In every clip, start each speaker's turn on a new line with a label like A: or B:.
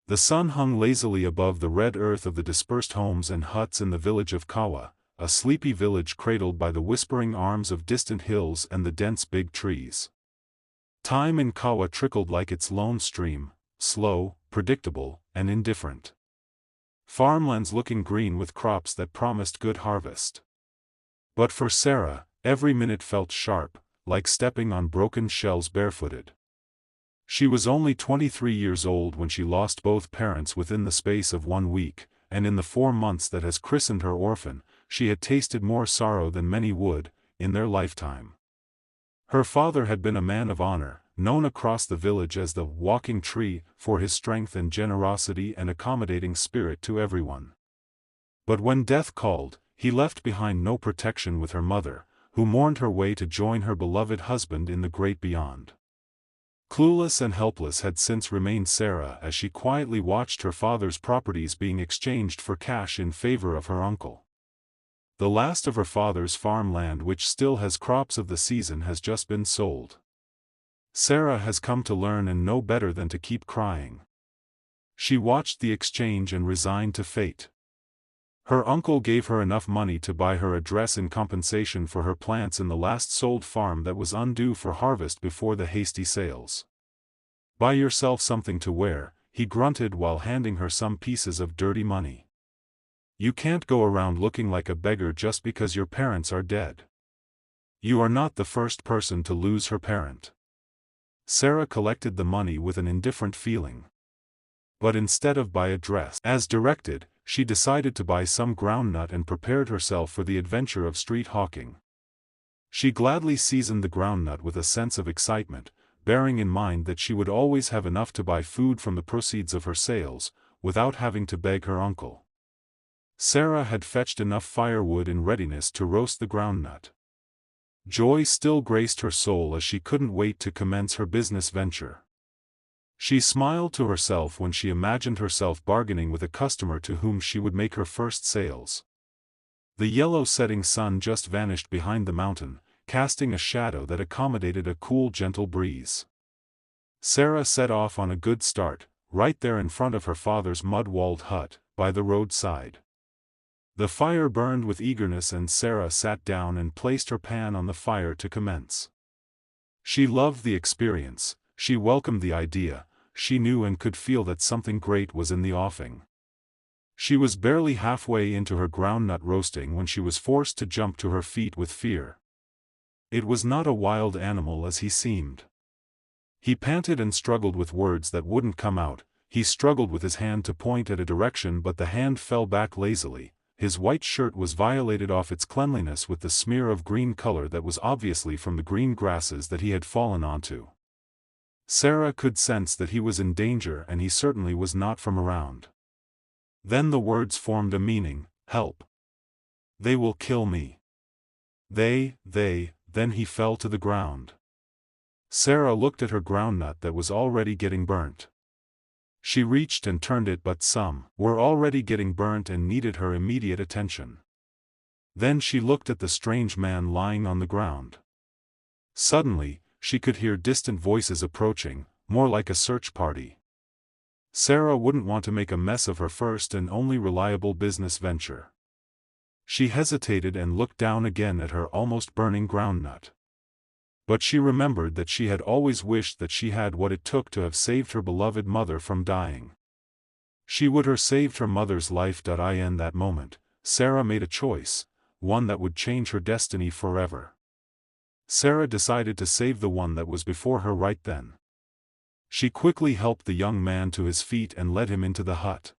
A: The sun hung lazily above the red earth of the dispersed homes and huts in the village of Kawa, a sleepy village cradled by the whispering arms of distant hills and the dense big trees. Time in Kawa trickled like its lone stream, slow, predictable, and indifferent. Farmlands looking green with crops that promised good harvest. But for Sarah, every minute felt sharp, like stepping on broken shells barefooted. She was only 23 years old when she lost both parents within the space of 1 week, and in the 4 months that has christened her Orphan, she had tasted more sorrow than many would, in their lifetime. Her father had been a man of honor, known across the village as the walking tree for his strength and generosity and accommodating spirit to everyone. But when death called, he left behind no protection with her mother, who mourned her way to join her beloved husband in the great beyond. Clueless and helpless had since remained Sarah as she quietly watched her father's properties being exchanged for cash in favor of her uncle. The last of her father's farmland, which still has crops of the season, has just been sold. Sarah has come to learn and know better than to keep crying. She watched the exchange and resigned to fate. Her uncle gave her enough money to buy her a dress in compensation for her plants in the last sold farm that was undue for harvest before the hasty sales. "Buy yourself something to wear," he grunted while handing her some pieces of dirty money. "You can't go around looking like a beggar just because your parents are dead. You are not the first person to lose her parent." Sarah collected the money with an indifferent feeling. But instead of buy a dress as directed, she decided to buy some groundnut and prepared herself for the adventure of street hawking. She gladly seasoned the groundnut with a sense of excitement, bearing in mind that she would always have enough to buy food from the proceeds of her sales, without having to beg her uncle. Sarah had fetched enough firewood in readiness to roast the groundnut. Joy still graced her soul as she couldn't wait to commence her business venture. She smiled to herself when she imagined herself bargaining with a customer to whom she would make her first sales. The yellow setting sun just vanished behind the mountain, casting a shadow that accommodated a cool, gentle breeze. Sarah set off on a good start, right there in front of her father's mud-walled hut, by the roadside. The fire burned with eagerness and Sarah sat down and placed her pan on the fire to commence. She loved the experience. She welcomed the idea. She knew and could feel that something great was in the offing. She was barely halfway into her groundnut roasting when she was forced to jump to her feet with fear. It was not a wild animal as he seemed. He panted and struggled with words that wouldn't come out. He struggled with his hand to point at a direction, but the hand fell back lazily. His white shirt was violated off its cleanliness with the smear of green color that was obviously from the green grasses that he had fallen onto. Sarah could sense that he was in danger, and he certainly was not from around. Then the words formed a meaning: help. They will kill me. Then he fell to the ground. Sarah looked at her groundnut that was already getting burnt. She reached and turned it, but some were already getting burnt and needed her immediate attention. Then she looked at the strange man lying on the ground. Suddenly, she could hear distant voices approaching, more like a search party. Sarah wouldn't want to make a mess of her first and only reliable business venture. She hesitated and looked down again at her almost burning groundnut. But she remembered that she had always wished that she had what it took to have saved her beloved mother from dying. She would have saved her mother's life. In that moment, Sarah made a choice, one that would change her destiny forever. Sarah decided to save the one that was before her right then. She quickly helped the young man to his feet and led him into the hut.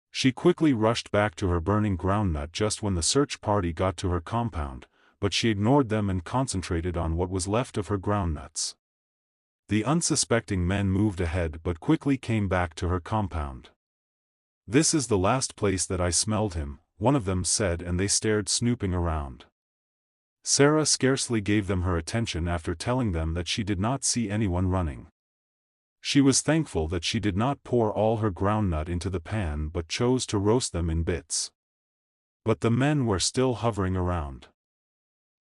A: She quickly rushed back to her burning groundnut just when the search party got to her compound, but she ignored them and concentrated on what was left of her groundnuts. The unsuspecting men moved ahead but quickly came back to her compound. "This is the last place that I smelled him," one of them said, and they stared, snooping around. Sarah scarcely gave them her attention after telling them that she did not see anyone running. She was thankful that she did not pour all her groundnut into the pan but chose to roast them in bits. But the men were still hovering around.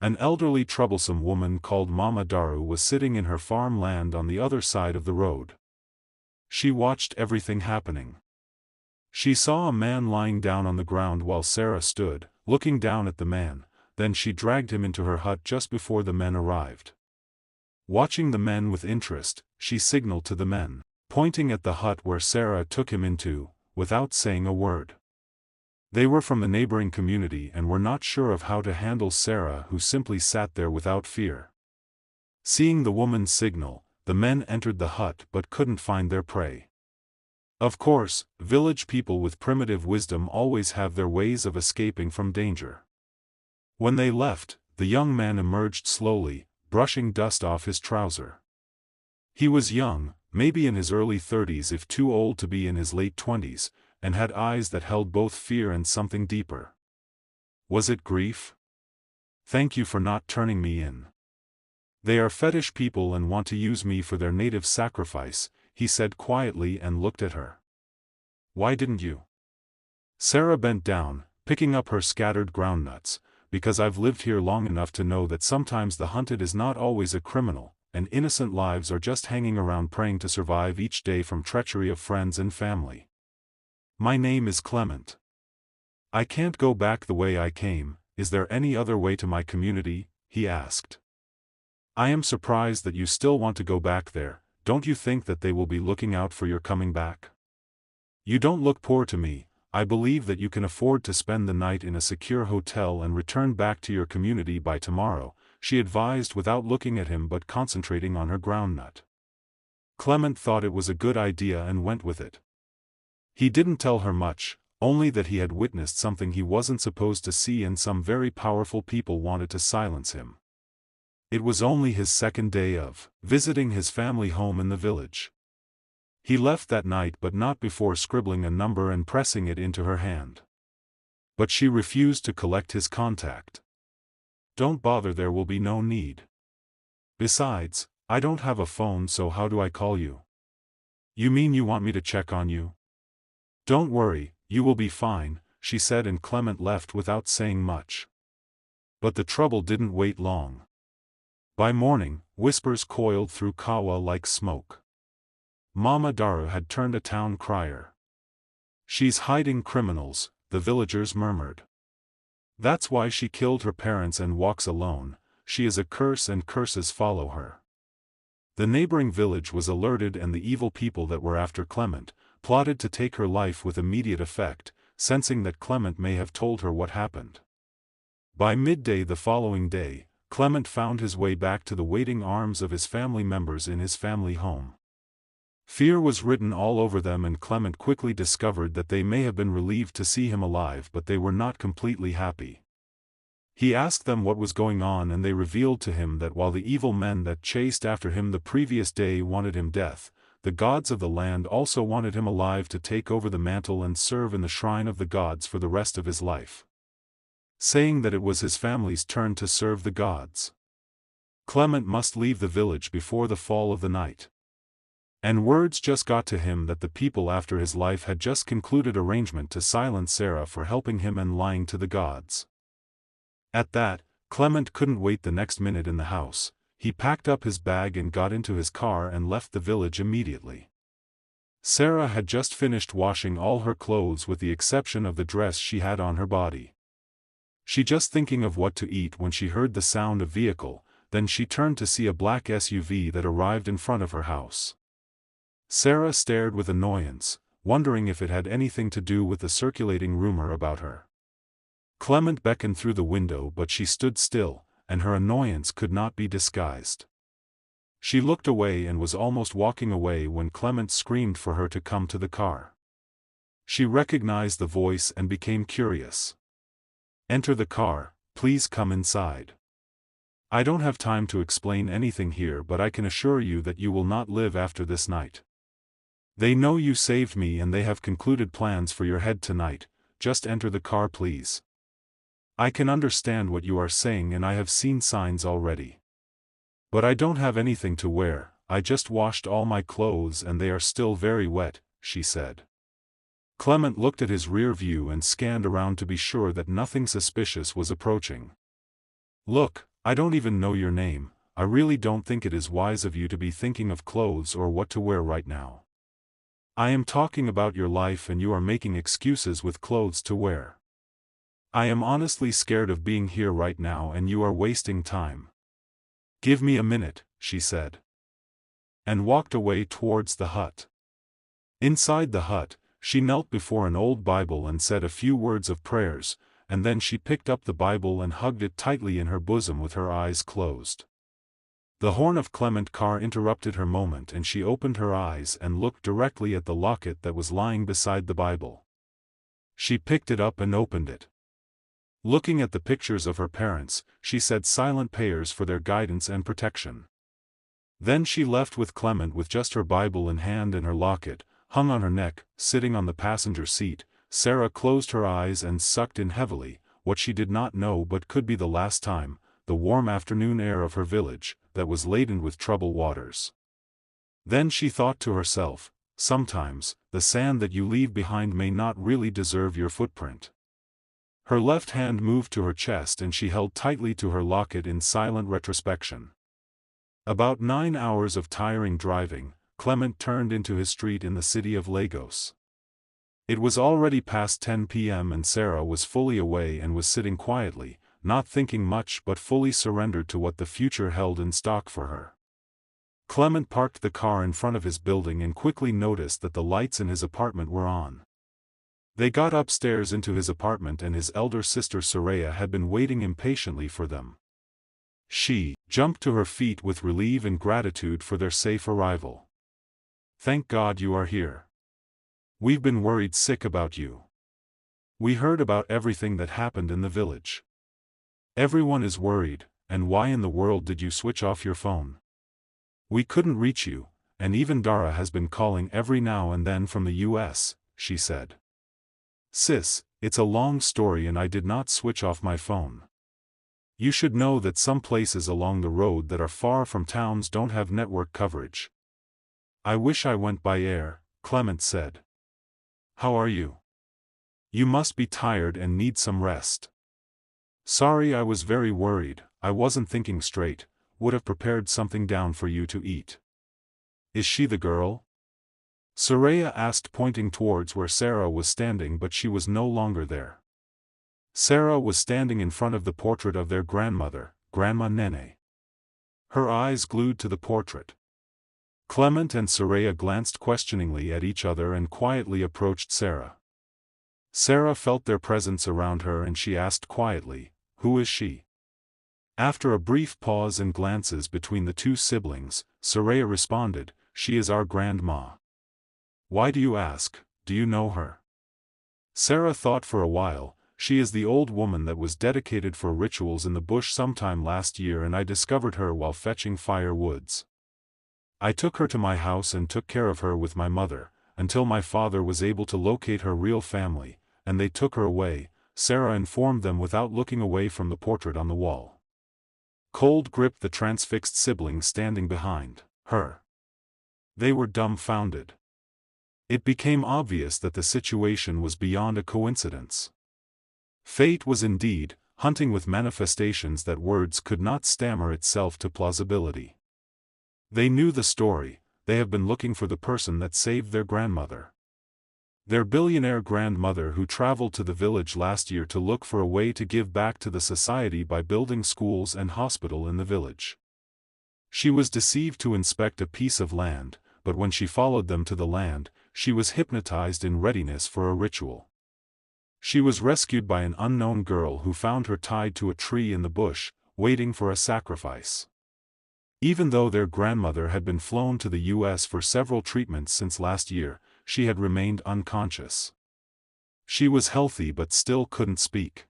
A: An elderly troublesome woman called Mama Daru was sitting in her farm land on the other side of the road. She watched everything happening. She saw a man lying down on the ground while Sarah stood, looking down at the man, then she dragged him into her hut just before the men arrived. Watching the men with interest, she signaled to the men, pointing at the hut where Sarah took him into, without saying a word. They were from the neighboring community and were not sure of how to handle Sarah, who simply sat there without fear. Seeing the woman's signal, the men entered the hut but couldn't find their prey. Of course, village people with primitive wisdom always have their ways of escaping from danger. When they left, the young man emerged slowly, brushing dust off his trouser. He was young, maybe in his early 30s if too old to be in his late 20s, and had eyes that held both fear and something deeper. Was it grief? Thank you for not turning me in. They are fetish people and want to use me for their native sacrifice, he said quietly and looked at her. Why didn't you? Sarah bent down, picking up her scattered groundnuts, because I've lived here long enough to know that sometimes the hunted is not always a criminal, and innocent lives are just hanging around praying to survive each day from treachery of friends and family. My name is Clement. I can't go back the way I came. Is there any other way to my community? He asked. I am surprised that you still want to go back there. Don't you think that they will be looking out for your coming back? You don't look poor to me. I believe that you can afford to spend the night in a secure hotel and return back to your community by tomorrow, she advised without looking at him but concentrating on her groundnut. Clement thought it was a good idea and went with it. He didn't tell her much, only that he had witnessed something he wasn't supposed to see and some very powerful people wanted to silence him. It was only his second day of visiting his family home in the village. He left that night but not before scribbling a number and pressing it into her hand. But she refused to collect his contact. Don't bother, there will be no need. Besides, I don't have a phone, so how do I call you? You mean you want me to check on you? Don't worry, you will be fine, she said, and Clement left without saying much. But the trouble didn't wait long. By morning, whispers coiled through Kawa like smoke. Mama Daru had turned a town crier. She's hiding criminals, the villagers murmured. That's why she killed her parents and walks alone. She is a curse and curses follow her. The neighboring village was alerted and the evil people that were after Clement plotted to take her life with immediate effect, sensing that Clement may have told her what happened. By midday the following day, Clement found his way back to the waiting arms of his family members in his family home. Fear was written all over them, and Clement quickly discovered that they may have been relieved to see him alive, but they were not completely happy. He asked them what was going on, and they revealed to him that while the evil men that chased after him the previous day wanted him death, the gods of the land also wanted him alive to take over the mantle and serve in the shrine of the gods for the rest of his life, saying that it was his family's turn to serve the gods. Clement must leave the village before the fall of the night. And words just got to him that the people after his life had just concluded arrangement to silence Sarah for helping him and lying to the gods. At that, Clement couldn't wait the next minute in the house. He packed up his bag and got into his car and left the village immediately. Sarah had just finished washing all her clothes with the exception of the dress she had on her body. She just thinking of what to eat when she heard the sound of vehicle, then she turned to see a black SUV that arrived in front of her house. Sarah stared with annoyance, wondering if it had anything to do with the circulating rumor about her. Clement beckoned through the window, but she stood still, and her annoyance could not be disguised. She looked away and was almost walking away when Clement screamed for her to come to the car. She recognized the voice and became curious. Enter the car, please come inside. I don't have time to explain anything here, but I can assure you that you will not live after this night. They know you saved me and they have concluded plans for your head tonight. Just enter the car, please. I can understand what you are saying and I have seen signs already. But I don't have anything to wear. I just washed all my clothes and they are still very wet, she said. Clement looked at his rear view and scanned around to be sure that nothing suspicious was approaching. Look, I don't even know your name. I really don't think it is wise of you to be thinking of clothes or what to wear right now. I am talking about your life and you are making excuses with clothes to wear. I am honestly scared of being here right now and you are wasting time. Give me a minute, she said. And walked away towards the hut. Inside the hut, she knelt before an old Bible and said a few words of prayers, and then she picked up the Bible and hugged it tightly in her bosom with her eyes closed. The horn of Clement Carr interrupted her moment and she opened her eyes and looked directly at the locket that was lying beside the Bible. She picked it up and opened it. Looking at the pictures of her parents, she said silent prayers for their guidance and protection. Then she left with Clement with just her Bible in hand and her locket, hung on her neck, sitting on the passenger seat. Sarah closed her eyes and sucked in heavily, what she did not know but could be the last time, the warm afternoon air of her village, that was laden with troubled waters. Then she thought to herself, sometimes, the sand that you leave behind may not really deserve your footprint. Her left hand moved to her chest and she held tightly to her locket in silent retrospection. About 9 hours of tiring driving, Clement turned into his street in the city of Lagos. It was already past 10 p.m. and Sarah was fully away and was sitting quietly, not thinking much but fully surrendered to what the future held in stock for her. Clement parked the car in front of his building and quickly noticed that the lights in his apartment were on. They got upstairs into his apartment and his elder sister Soraya had been waiting impatiently for them. She jumped to her feet with relief and gratitude for their safe arrival. "Thank God you are here. We've been worried sick about you. We heard about everything that happened in the village. Everyone is worried, and why in the world did you switch off your phone? We couldn't reach you, and even Dara has been calling every now and then from the US, she said. Sis, it's a long story and I did not switch off my phone. You should know that some places along the road that are far from towns don't have network coverage. I wish I went by air, Clement said. How are you? You must be tired and need some rest. Sorry, I was very worried, I wasn't thinking straight, would have prepared something down for you to eat. Is she the girl? Soraya asked, pointing towards where Sarah was standing, but she was no longer there. Sarah was standing in front of the portrait of their grandmother, Grandma Nene. Her eyes glued to the portrait. Clement and Soraya glanced questioningly at each other and quietly approached Sarah. Sarah felt their presence around her and she asked quietly, "Who is she?" After a brief pause and glances between the two siblings, Soraya responded, "She is our grandma." Why do you ask? Do you know her? Sarah thought for a while. She is the old woman that was dedicated for rituals in the bush sometime last year and I discovered her while fetching firewoods. I took her to my house and took care of her with my mother, until my father was able to locate her real family, and they took her away, Sarah informed them without looking away from the portrait on the wall. Cold gripped the transfixed siblings standing behind her. They were dumbfounded. It became obvious that the situation was beyond a coincidence. Fate was indeed hunting with manifestations that words could not stammer itself to plausibility. They knew the story. They have been looking for the person that saved their grandmother. Their billionaire grandmother who traveled to the village last year to look for a way to give back to the society by building schools and hospital in the village. She was deceived to inspect a piece of land, but when she followed them to the land, she was hypnotized in readiness for a ritual. She was rescued by an unknown girl who found her tied to a tree in the bush, waiting for a sacrifice. Even though their grandmother had been flown to the US for several treatments since last year, she had remained unconscious. She was healthy but still couldn't speak.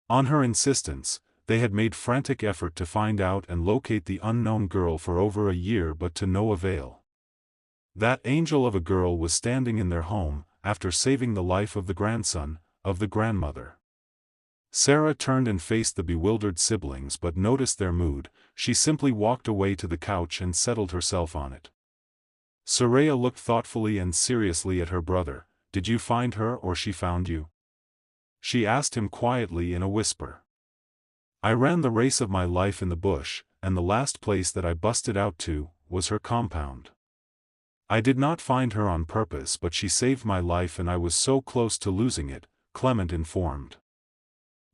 A: On her insistence, they had made frantic effort to find out and locate the unknown girl for over a year but to no avail. That angel of a girl was standing in their home, after saving the life of the grandson, of the grandmother. Sarah turned and faced the bewildered siblings but noticed their mood. She simply walked away to the couch and settled herself on it. Soraya looked thoughtfully and seriously at her brother. Did you find her or she found you? She asked him quietly in a whisper. I ran the race of my life in the bush, and the last place that I busted out to was her compound. I did not find her on purpose, but she saved my life and I was so close to losing it, Clement informed.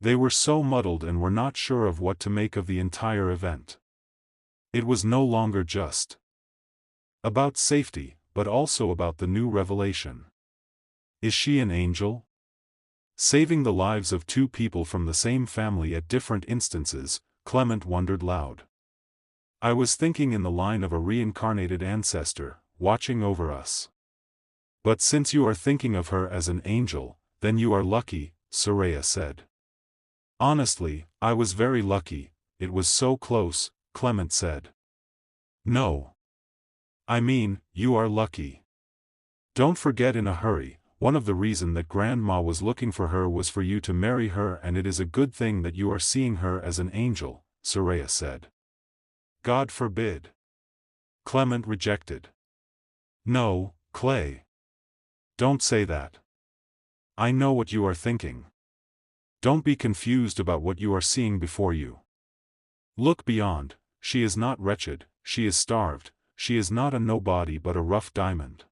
A: They were so muddled and were not sure of what to make of the entire event. It was no longer just about safety, but also about the new revelation. Is she an angel? Saving the lives of two people from the same family at different instances, Clement wondered loud. I was thinking in the line of a reincarnated ancestor, watching over us. But since you are thinking of her as an angel, then you are lucky, Soraya said. Honestly, I was very lucky, it was so close, Clement said. No. I mean, you are lucky. Don't forget in a hurry, one of the reasons that Grandma was looking for her was for you to marry her, and it is a good thing that you are seeing her as an angel, Soraya said. God forbid. Clement rejected. No, Clay. Don't say that. I know what you are thinking. Don't be confused about what you are seeing before you. Look beyond. She is not wretched, she is starved, she is not a nobody but a rough diamond.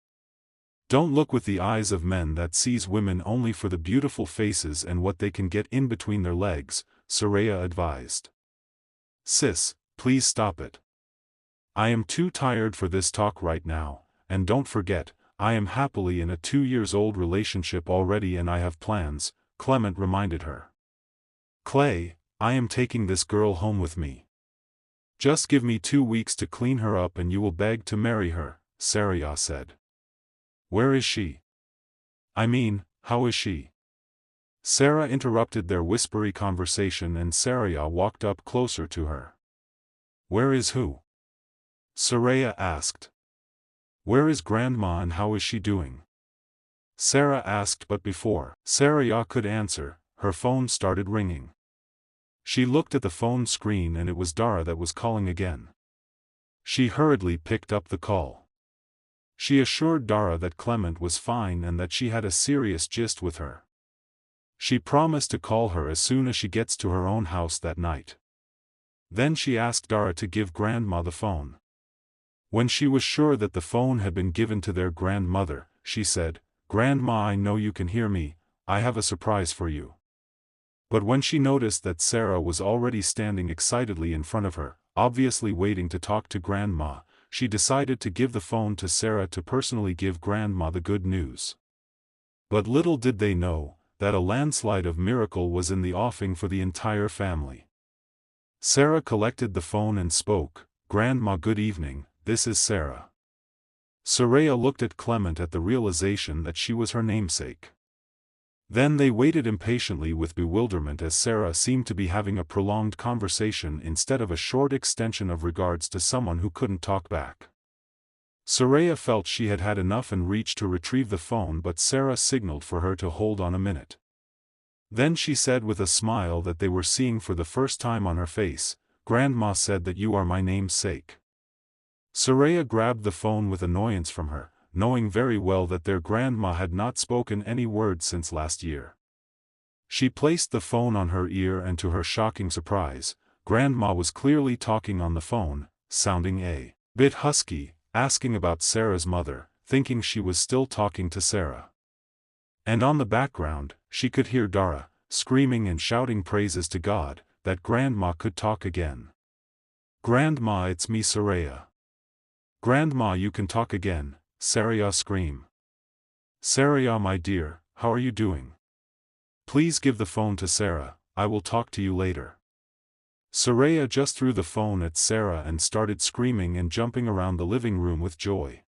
A: Don't look with the eyes of men that sees women only for the beautiful faces and what they can get in between their legs, Soraya advised. Sis, please stop it. I am too tired for this talk right now, and don't forget, I am happily in a 2-year-old relationship already and I have plans, Clement reminded her. Clay, I am taking this girl home with me. Just give me 2 weeks to clean her up and you will beg to marry her, Soraya said. Where is she? I mean, how is she? Sarah interrupted their whispery conversation and Soraya walked up closer to her. Where is who? Soraya asked. Where is Grandma and how is she doing? Sarah asked, but before Soraya could answer, her phone started ringing. She looked at the phone screen and it was Dara that was calling again. She hurriedly picked up the call. She assured Dara that Clement was fine and that she had a serious gist with her. She promised to call her as soon as she gets to her own house that night. Then she asked Dara to give Grandma the phone. When she was sure that the phone had been given to their grandmother, she said, Grandma, I know you can hear me, I have a surprise for you. But when she noticed that Sarah was already standing excitedly in front of her, obviously waiting to talk to Grandma, she decided to give the phone to Sarah to personally give Grandma the good news. But little did they know, that a landslide of miracle was in the offing for the entire family. Sarah collected the phone and spoke, Grandma, good evening, this is Sarah. Soraya looked at Clement at the realization that she was her namesake. Then they waited impatiently with bewilderment as Sarah seemed to be having a prolonged conversation instead of a short extension of regards to someone who couldn't talk back. Soraya felt she had had enough and reached to retrieve the phone, but Sarah signaled for her to hold on a minute. Then she said with a smile that they were seeing for the first time on her face, Grandma said that you are my namesake. Soraya grabbed the phone with annoyance from her, knowing very well that their grandma had not spoken any word since last year. She placed the phone on her ear and to her shocking surprise, Grandma was clearly talking on the phone, sounding a bit husky, asking about Sarah's mother, thinking she was still talking to Sarah. And on the background, she could hear Dara, screaming and shouting praises to God, that Grandma could talk again. Grandma, it's me, Soraya. Grandma, you can talk again, Soraya screamed. Soraya, my dear, how are you doing? Please give the phone to Sarah, I will talk to you later. Soraya just threw the phone at Sarah and started screaming and jumping around the living room with joy.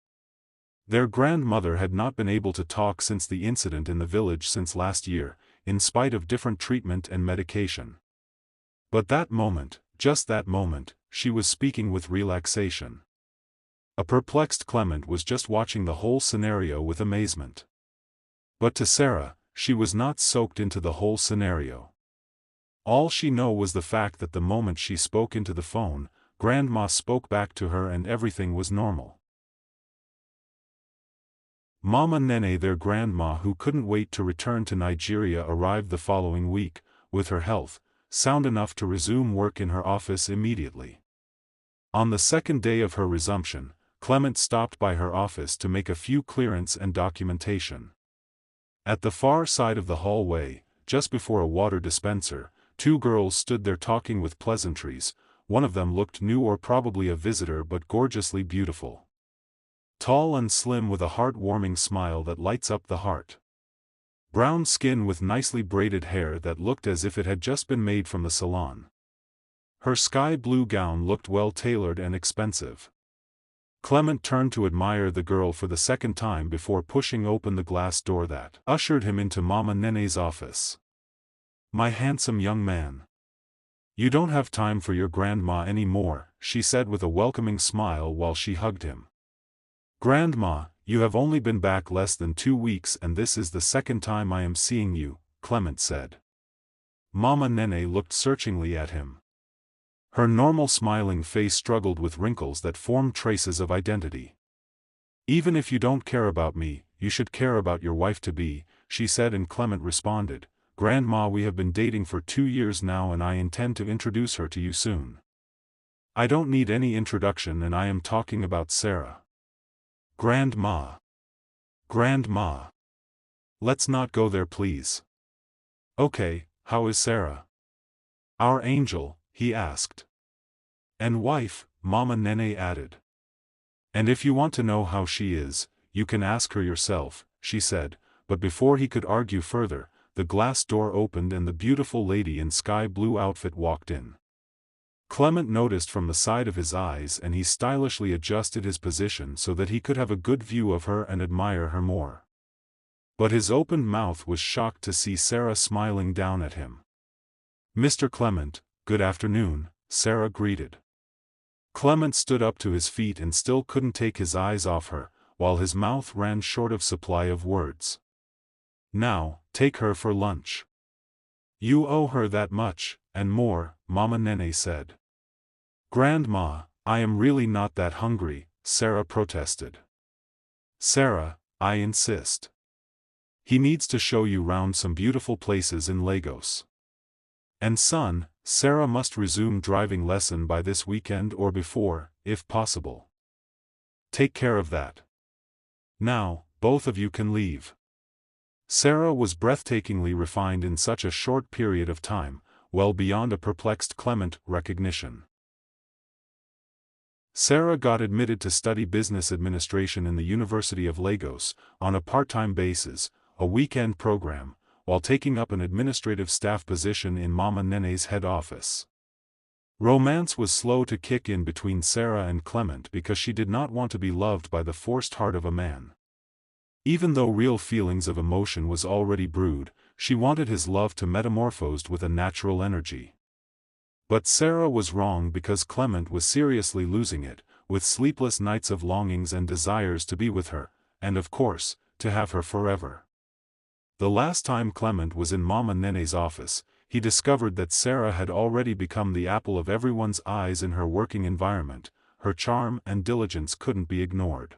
A: Their grandmother had not been able to talk since the incident in the village since last year, in spite of different treatment and medication. But that moment, just that moment, she was speaking with relaxation. A perplexed Clement was just watching the whole scenario with amazement. But to Sarah, she was not soaked into the whole scenario. All she knew was the fact that the moment she spoke into the phone, Grandma spoke back to her and everything was normal. Mama Nene, their grandma who couldn't wait to return to Nigeria, arrived the following week, with her health sound enough to resume work in her office immediately. On the second day of her resumption, Clement stopped by her office to make a few clearance and documentation. At the far side of the hallway, just before a water dispenser, two girls stood there talking with pleasantries. One of them looked new or probably a visitor but gorgeously beautiful. Tall and slim with a heart-warming smile that lights up the heart. Brown skin with nicely braided hair that looked as if it had just been made from the salon. Her sky-blue gown looked well-tailored and expensive. Clement turned to admire the girl for the second time before pushing open the glass door that ushered him into Mama Nene's office. "My handsome young man. You don't have time for your grandma anymore," she said with a welcoming smile while she hugged him. "Grandma, you have only been back less than 2 weeks and this is the second time I am seeing you," Clement said. Mama Nene looked searchingly at him. Her normal smiling face struggled with wrinkles that formed traces of identity. "Even if you don't care about me, you should care about your wife-to-be," she said, and Clement responded, "Grandma, we have been dating for 2 years now and I intend to introduce her to you soon." "I don't need any introduction and I am talking about Sarah." "Grandma. Grandma. Let's not go there please." "Okay, how is Sarah?" "Our angel," he asked. "And wife," Mama Nene added. "And if you want to know how she is, you can ask her yourself," she said, but before he could argue further, the glass door opened and the beautiful lady in sky-blue outfit walked in. Clement noticed from the side of his eyes and he stylishly adjusted his position so that he could have a good view of her and admire her more. But his opened mouth was shocked to see Sarah smiling down at him. "Mr. Clement, good afternoon," Sarah greeted. Clement stood up to his feet and still couldn't take his eyes off her, while his mouth ran short of supply of words. "Now, take her for lunch." "You owe her that much, and more," Mama Nene said. "Grandma, I am really not that hungry," Sarah protested. "Sarah, I insist. He needs to show you round some beautiful places in Lagos. And son, Sarah must resume driving lesson by this weekend or before, if possible. Take care of that. Now, both of you can leave." Sarah was breathtakingly refined in such a short period of time, well beyond a perplexed Clement recognition. Sarah got admitted to study business administration in the University of Lagos, on a part-time basis, a weekend program, while taking up an administrative staff position in Mama Nene's head office. Romance was slow to kick in between Sarah and Clement because she did not want to be loved by the forced heart of a man. Even though real feelings of emotion was already brewed, she wanted his love to metamorphose with a natural energy. But Sarah was wrong because Clement was seriously losing it, with sleepless nights of longings and desires to be with her, and of course, to have her forever. The last time Clement was in Mama Nene's office, he discovered that Sarah had already become the apple of everyone's eyes in her working environment. Her charm and diligence couldn't be ignored.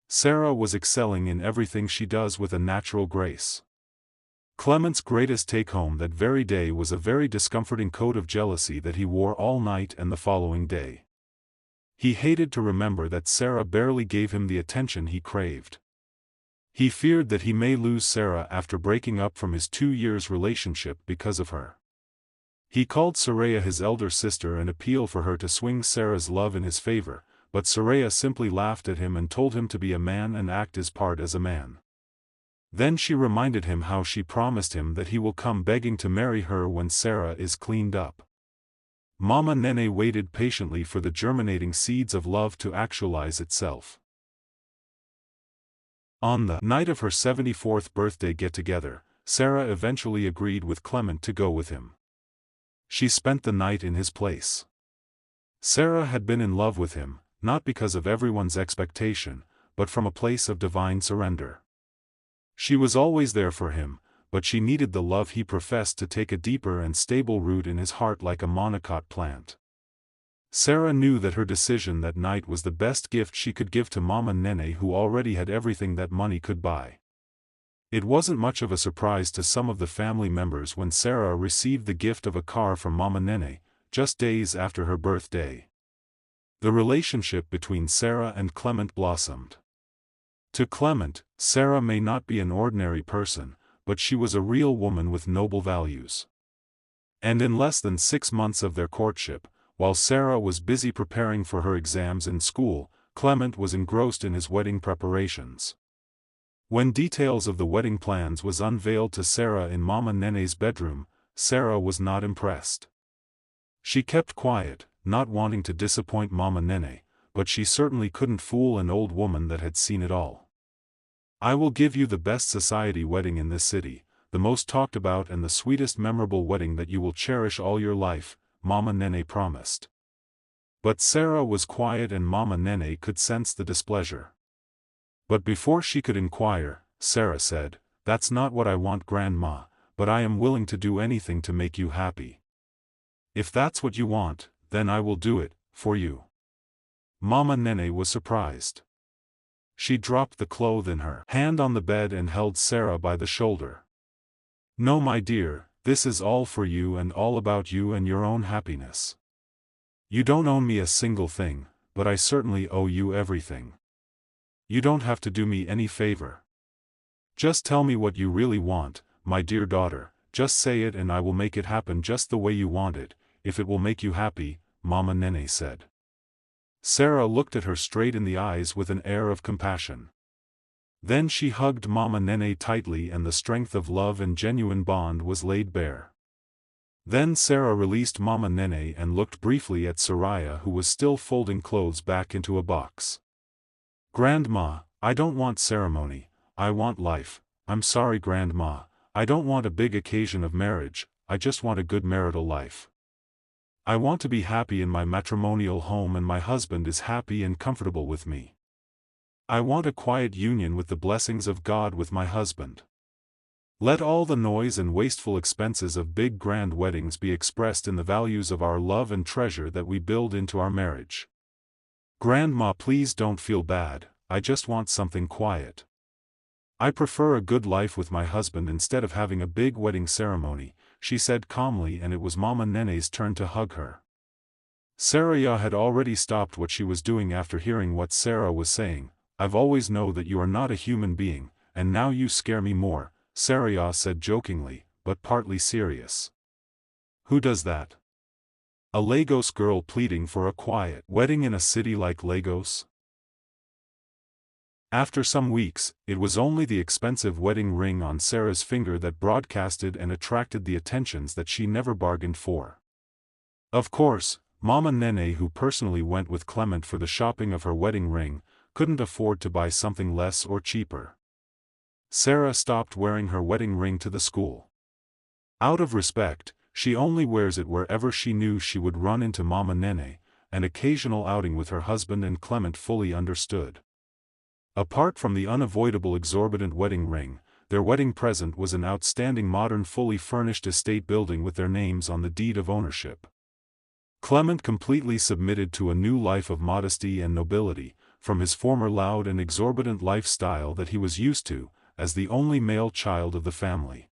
A: Sarah was excelling in everything she does with a natural grace. Clement's greatest take-home that very day was a very discomforting coat of jealousy that he wore all night and the following day. He hated to remember that Sarah barely gave him the attention he craved. He feared that he may lose Sarah after breaking up from his 2 years relationship because of her. He called Saraya his elder sister and appealed for her to swing Sarah's love in his favor, but Saraya simply laughed at him and told him to be a man and act his part as a man. Then she reminded him how she promised him that he will come begging to marry her when Sarah is cleaned up. Mama Nene waited patiently for the germinating seeds of love to actualize itself. On the night of her 74th birthday get-together, Sarah eventually agreed with Clement to go with him. She spent the night in his place. Sarah had been in love with him, not because of everyone's expectation, but from a place of divine surrender. She was always there for him, but she needed the love he professed to take a deeper and stable root in his heart like a monocot plant. Sarah knew that her decision that night was the best gift she could give to Mama Nene, who already had everything that money could buy. It wasn't much of a surprise to some of the family members when Sarah received the gift of a car from Mama Nene, just days after her birthday. The relationship between Sarah and Clement blossomed. To Clement, Sarah may not be an ordinary person, but she was a real woman with noble values. And in less than 6 months of their courtship, while Sarah was busy preparing for her exams in school, Clement was engrossed in his wedding preparations. When details of the wedding plans was unveiled to Sarah in Mama Nene's bedroom, Sarah was not impressed. She kept quiet, not wanting to disappoint Mama Nene, but she certainly couldn't fool an old woman that had seen it all. "I will give you the best society wedding in this city, the most talked about and the sweetest memorable wedding that you will cherish all your life," Mama Nene promised. But Sarah was quiet and Mama Nene could sense the displeasure. But before she could inquire, Sarah said, "That's not what I want, Grandma, but I am willing to do anything to make you happy. If that's what you want, then I will do it, for you." Mama Nene was surprised. She dropped the cloth in her hand on the bed and held Sarah by the shoulder. "No, my dear, this is all for you and all about you and your own happiness. You don't owe me a single thing, but I certainly owe you everything. You don't have to do me any favor. Just tell me what you really want, my dear daughter, just say it and I will make it happen just the way you want it, if it will make you happy," Mama Nene said. Sarah looked at her straight in the eyes with an air of compassion. Then she hugged Mama Nene tightly and the strength of love and genuine bond was laid bare. Then Sarah released Mama Nene and looked briefly at Soraya, who was still folding clothes back into a box. "Grandma, I don't want ceremony, I want life. I'm sorry, Grandma, I don't want a big occasion of marriage, I just want a good marital life. I want to be happy in my matrimonial home and my husband is happy and comfortable with me. I want a quiet union with the blessings of God with my husband. Let all the noise and wasteful expenses of big grand weddings be expressed in the values of our love and treasure that we build into our marriage. Grandma, please don't feel bad, I just want something quiet. I prefer a good life with my husband instead of having a big wedding ceremony," she said calmly, and it was Mama Nene's turn to hug her. Saraya had already stopped what she was doing after hearing what Sarah was saying. "I've always known that you are not a human being, and now you scare me more," Saraya said jokingly, but partly serious. "Who does that? A Lagos girl pleading for a quiet wedding in a city like Lagos?" After some weeks, it was only the expensive wedding ring on Sarah's finger that broadcasted and attracted the attentions that she never bargained for. Of course, Mama Nene, who personally went with Clement for the shopping of her wedding ring, couldn't afford to buy something less or cheaper. Sarah stopped wearing her wedding ring to the school. Out of respect, she only wears it wherever she knew she would run into Mama Nene, an occasional outing with her husband and Clement fully understood. Apart from the unavoidable exorbitant wedding ring, their wedding present was an outstanding modern fully furnished estate building with their names on the deed of ownership. Clement completely submitted to a new life of modesty and nobility, from his former loud and exorbitant lifestyle that he was used to, as the only male child of the family.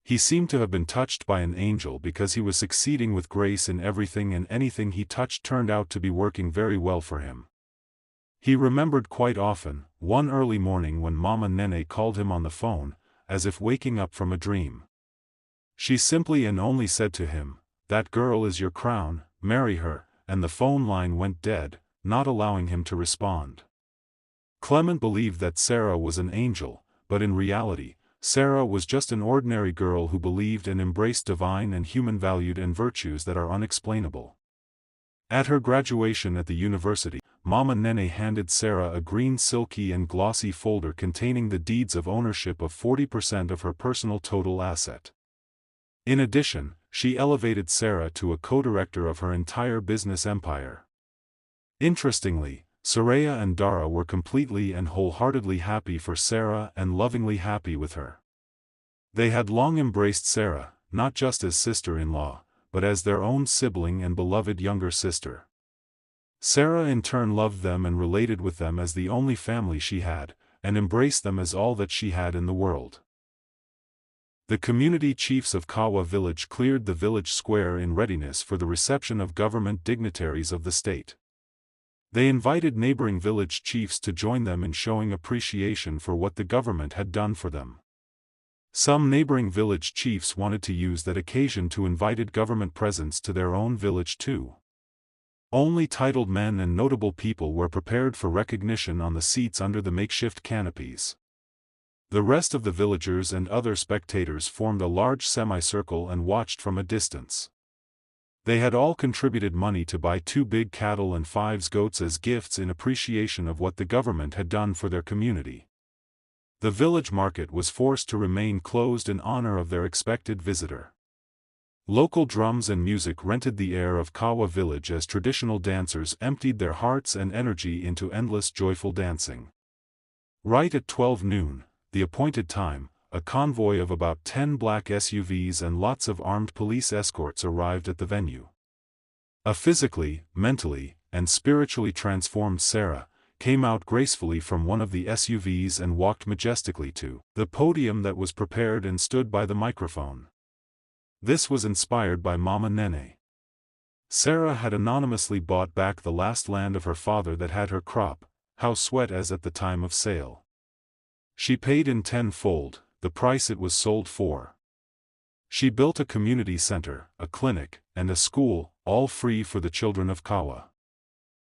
A: He seemed to have been touched by an angel because he was succeeding with grace in everything and anything he touched turned out to be working very well for him. He remembered quite often, one early morning when Mama Nene called him on the phone, as if waking up from a dream. She simply and only said to him, "That girl is your crown, marry her," and the phone line went dead, not allowing him to respond. Clement believed that Sarah was an angel, but in reality, Sarah was just an ordinary girl who believed and embraced divine and human values and virtues that are unexplainable. At her graduation at the university, Mama Nene handed Sarah a green silky and glossy folder containing the deeds of ownership of 40% of her personal total asset. In addition, she elevated Sarah to a co-director of her entire business empire. Interestingly, Soraya and Dara were completely and wholeheartedly happy for Sarah and lovingly happy with her. They had long embraced Sarah, not just as sister-in-law, but as their own sibling and beloved younger sister. Sarah in turn loved them and related with them as the only family she had, and embraced them as all that she had in the world. The community chiefs of Kawa village cleared the village square in readiness for the reception of government dignitaries of the state. They invited neighboring village chiefs to join them in showing appreciation for what the government had done for them. Some neighboring village chiefs wanted to use that occasion to invite government presents to their own village too. Only titled men and notable people were prepared for recognition on the seats under the makeshift canopies. The rest of the villagers and other spectators formed a large semicircle and watched from a distance. They had all contributed money to buy 2 big cattle and 5 goats as gifts in appreciation of what the government had done for their community. The village market was forced to remain closed in honor of their expected visitor. Local drums and music rented the air of Kawa village as traditional dancers emptied their hearts and energy into endless joyful dancing. Right at 12 noon, the appointed time, a convoy of about 10 black SUVs and lots of armed police escorts arrived at the venue. A physically, mentally, and spiritually transformed Sarah came out gracefully from one of the SUVs and walked majestically to the podium that was prepared and stood by the microphone. This was inspired by Mama Nene. Sarah had anonymously bought back the last land of her father that had her crop, house wet as at the time of sale. She paid in tenfold the price it was sold for. She built a community center, a clinic, and a school, all free for the children of Kawa.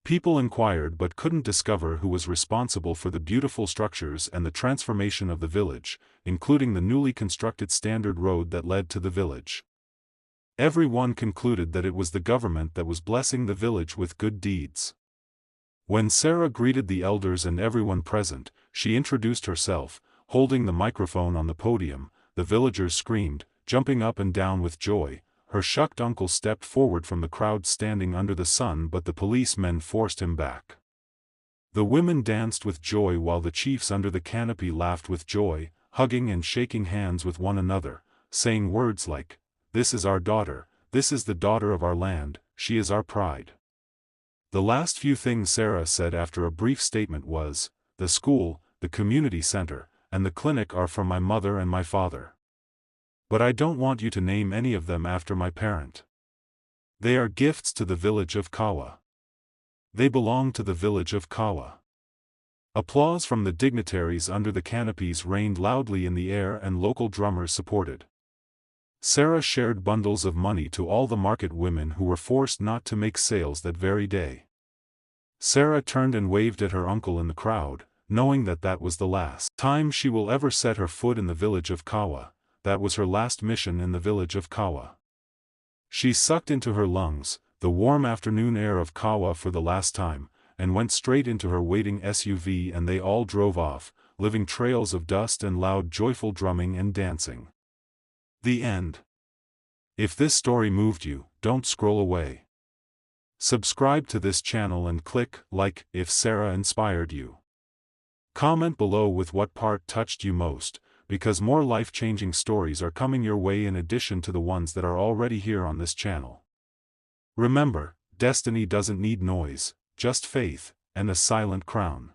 A: People inquired but couldn't discover who was responsible for the beautiful structures and the transformation of the village, including the newly constructed standard road that led to the village. Everyone concluded that it was the government that was blessing the village with good deeds. When Sarah greeted the elders and everyone present, she introduced herself, holding the microphone on the podium. The villagers screamed, jumping up and down with joy. Her shucked uncle stepped forward from the crowd standing under the sun, but the policemen forced him back. The women danced with joy while the chiefs under the canopy laughed with joy, hugging and shaking hands with one another, saying words like, "This is our daughter, this is the daughter of our land, she is our pride." The last few things Sarah said after a brief statement was, "The school, the community center, and the clinic are from my mother and my father. But I don't want you to name any of them after my parent. They are gifts to the village of Kawa. They belong to the village of Kawa." Applause from the dignitaries under the canopies rained loudly in the air and local drummers supported. Sarah shared bundles of money to all the market women who were forced not to make sales that very day. Sarah turned and waved at her uncle in the crowd, knowing that that was the last time she will ever set her foot in the village of Kawa. That was her last mission in the village of Kawa. She sucked into her lungs the warm afternoon air of Kawa for the last time, and went straight into her waiting SUV, and they all drove off, leaving trails of dust and loud joyful drumming and dancing. The end. If this story moved you, don't scroll away. Subscribe to this channel and click like if Sarah inspired you. Comment below with what part touched you most, because more life-changing stories are coming your way in addition to the ones that are already here on this channel. Remember, destiny doesn't need noise, just faith, and a silent crown.